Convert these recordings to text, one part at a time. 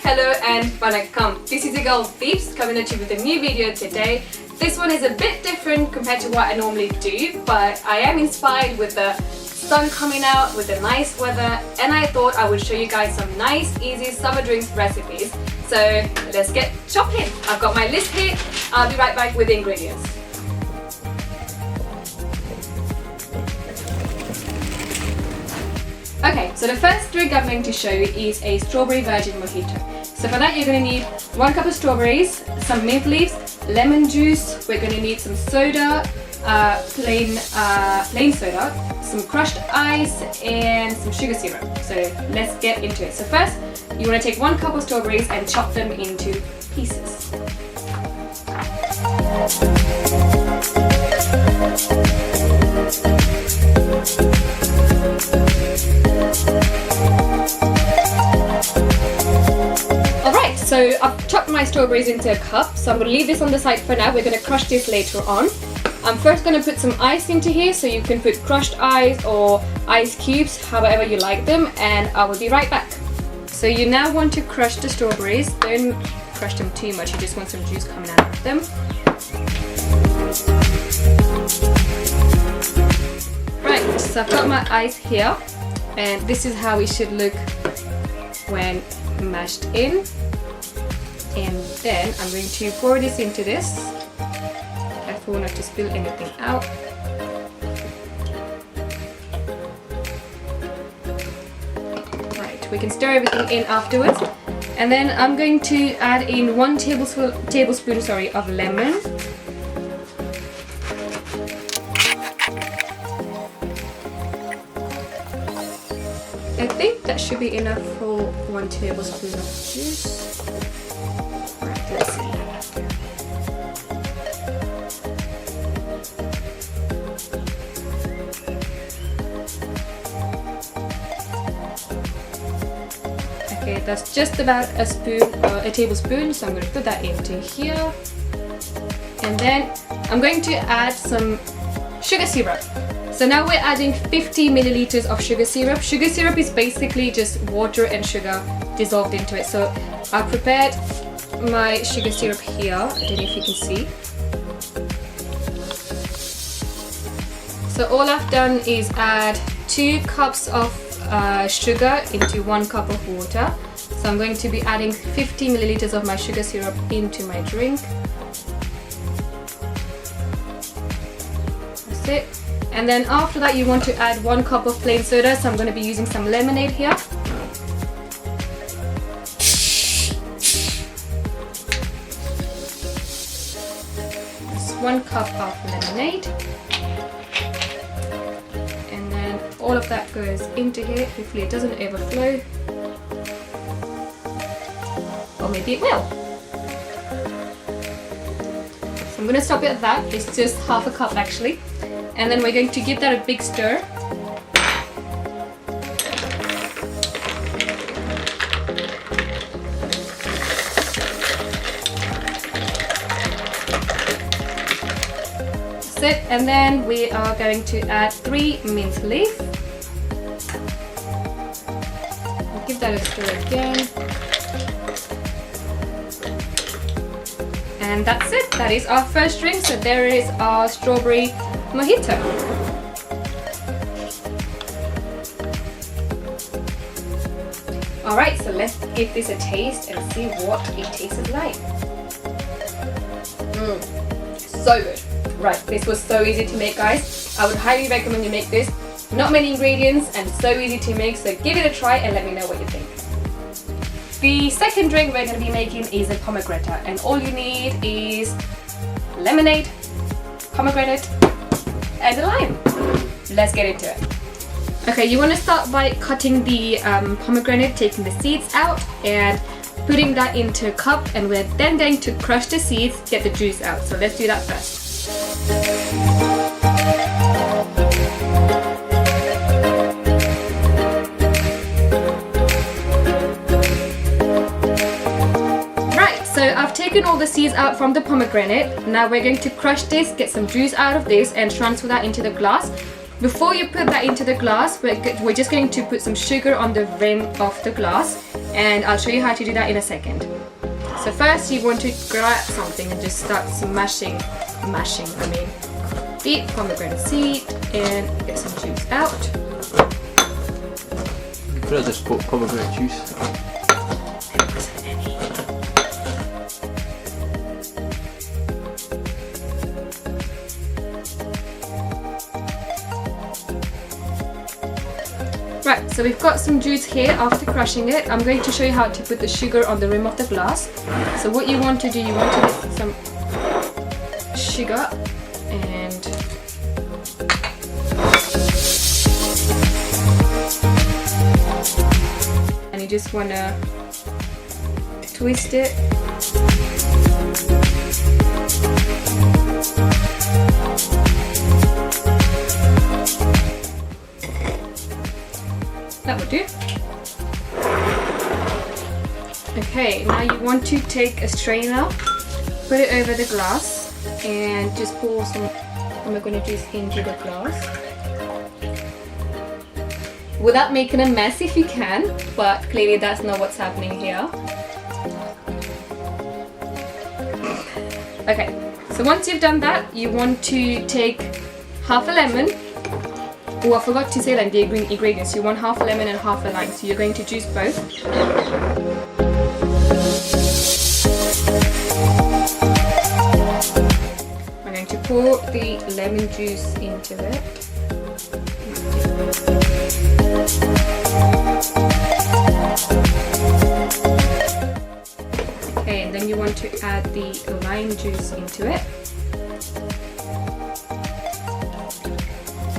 hello and vanakkam. This is your girl Deepz coming at you with a new video today. This one is a bit different compared to what I normally do, but I am inspired with the sun coming out, with the nice weather, and I thought I would show you guys some nice, easy summer drinks recipes. So let's get shopping. I've got my list here. I'll be right back with the ingredients. Okay, so the first drink I'm going to show you is a strawberry virgin mojito. So for that you're going to need 1 cup of strawberries, some mint leaves, lemon juice, we're going to need some soda, plain soda, some crushed ice and some sugar syrup. So let's get into it. So first you want to take 1 cup of strawberries and chop them into pieces. Alright, so I've chopped my strawberries into a cup, so I'm going to leave this on the side for now. We're going to crush this later on. I'm first going to put some ice into here, so you can put crushed ice or ice cubes, however you like them, and I will be right back. So you now want to crush the strawberries. Don't crush them too much, you just want some juice coming out of them. Right, so I've got my ice here, and this is how it should look when mashed in. And then I'm going to pour this into this. Careful not to spill anything out. Right, we can stir everything in afterwards. And then I'm going to add in 1 tablespoon of lemon. I think that should be enough for 1 tablespoon of juice. Right, let's see. Okay, that's just about a tablespoon, so I'm going to put that into here. And then I'm going to add some sugar syrup. So now we're adding 50 milliliters of sugar syrup. Sugar syrup is basically just water and sugar dissolved into it. So I prepared my sugar syrup here. I don't know if you can see. So all I've done is add 2 cups of sugar into 1 cup of water. So I'm going to be adding 50 milliliters of my sugar syrup into my drink. That's it. And then after that you want to add 1 cup of plain soda, so I'm going to be using some lemonade here. That's 1 cup of lemonade. And then all of that goes into here. Hopefully it doesn't overflow. Or maybe it will. So I'm going to stop it at that. It's just half a cup actually. And then we're going to give that a big stir. That's it. And then we are going to add 3 mint leaf. We'll give that a stir again. And that's it. That is our first drink. So there is our strawberry mojito. Alright, so let's give this a taste and see what it tastes like. So good. Right, this was so easy to make, guys. I would highly recommend you make this. Not many ingredients and so easy to make, so give it a try and let me know what you think. The second drink we're going to be making is a pomegranate, and all you need is lemonade, pomegranate, and a lime. Let's get into it. Okay, you want to start by cutting the pomegranate, taking the seeds out and putting that into a cup, and we're then going to crush the seeds, get the juice out. So let's do that first. Right, so I've taken all the seeds out from the pomegranate. Now we're going to crush this, get some juice out of this and transfer that into the glass. Before you put that into the glass, we're just going to put some sugar on the rim of the glass, and I'll show you how to do that in a second. So first you want to grab something and just start smashing the pomegranate seed and get some juice out. Could I just put pomegranate juice? Right, so we've got some juice here after crushing it. I'm going to show you how to put the sugar on the rim of the glass. So what you want to do, you want to get some sugar and you just want to twist it. That would do. Okay, now you want to take a strainer, put it over the glass, and just pour some pomegranate juice into the glass. Without making a mess if you can, but clearly that's not what's happening here. Okay, so once you've done that, you want to take half a lemon. Oh, I forgot to say like the ingredients. You want half a lemon and half a lime, so you're going to juice both. I'm going to pour the lemon juice into it. Okay, and then you want to add the lime juice into it.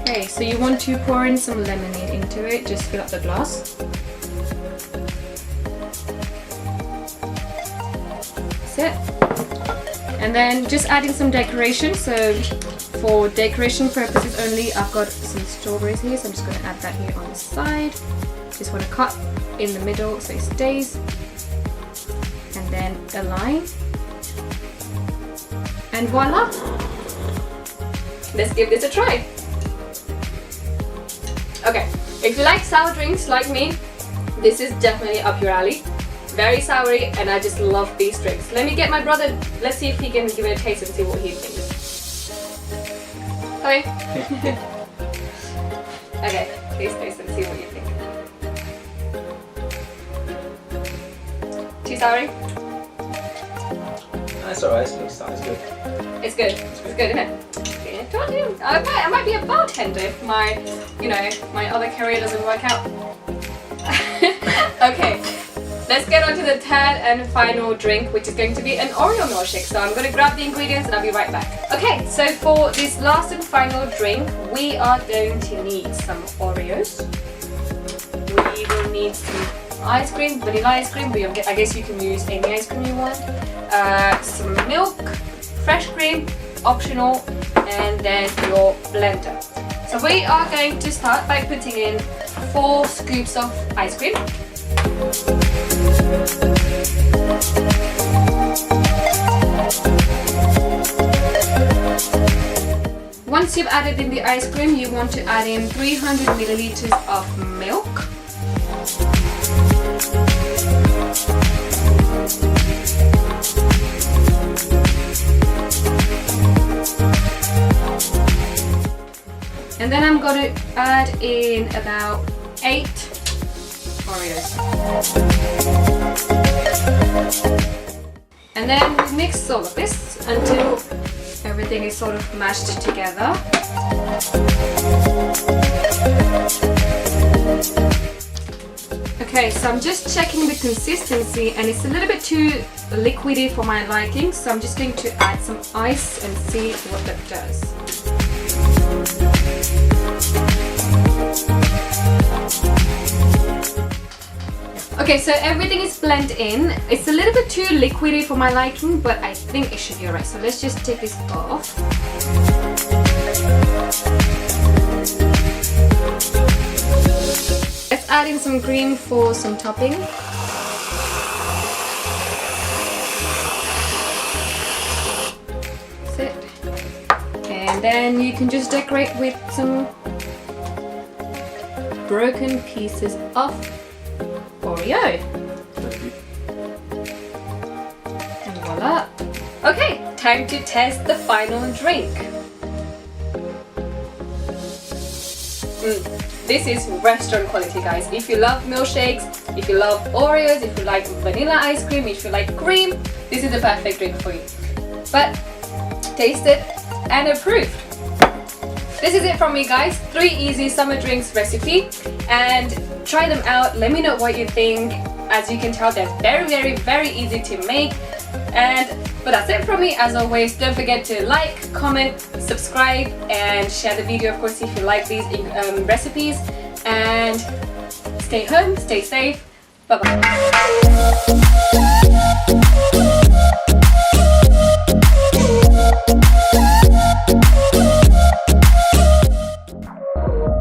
Okay, so you want to pour in some lemonade into it, just fill up the glass. That's it. And then just adding some decoration. So for decoration purposes only, I've got some strawberries here, so I'm just going to add that here on the side. Just want to cut in the middle so it stays. And then a lime. And voila! Let's give this a try. Okay, if you like sour drinks like me, this is definitely up your alley. Very soury, and I just love these drinks. Let me get my brother, let's see if he can give it a taste and see what he thinks. Okay. Okay, please taste and see what you think. Too soury? That's alright, it's good. It's good. It's good, isn't it? I might be a bartender if my other career doesn't work out. Okay, let's get on to the third and final drink, which is going to be an Oreo milkshake. So I'm going to grab the ingredients and I'll be right back. Okay, so for this last and final drink, we are going to need some Oreos. We will need some ice cream, vanilla ice cream, but I guess you can use any ice cream you want. Some milk, fresh cream, optional, and then your blender. So we are going to start by putting in 4 scoops of ice cream. Once you've added in the ice cream, you want to add in 300 milliliters of milk. And then I'm going to add in about 8 Oreos. And then we mix all of this until everything is sort of mashed together. Okay, so I'm just checking the consistency, and it's a little bit too liquidy for my liking, so I'm just going to add some ice and see what that does. Okay, so everything is blended in. It's a little bit too liquidy for my liking, but I think it should be alright. So let's just take this off. Let's add in some cream for some topping. That's it. And then you can just decorate with some broken pieces of Oreo. Thank you. And voila. Okay, time to test the final drink. This is restaurant quality, guys. If you love milkshakes, if you love Oreos, if you like vanilla ice cream, if you like cream, this is the perfect drink for you. But tasted and approved. This is it from me, guys. 3 easy summer drinks recipe, and try them out. Let me know what you think. As you can tell, they're very easy to make. But that's it from me. As always, don't forget to like, comment, subscribe, and share the video, of course, if you like these recipes. And stay home, stay safe. Bye bye.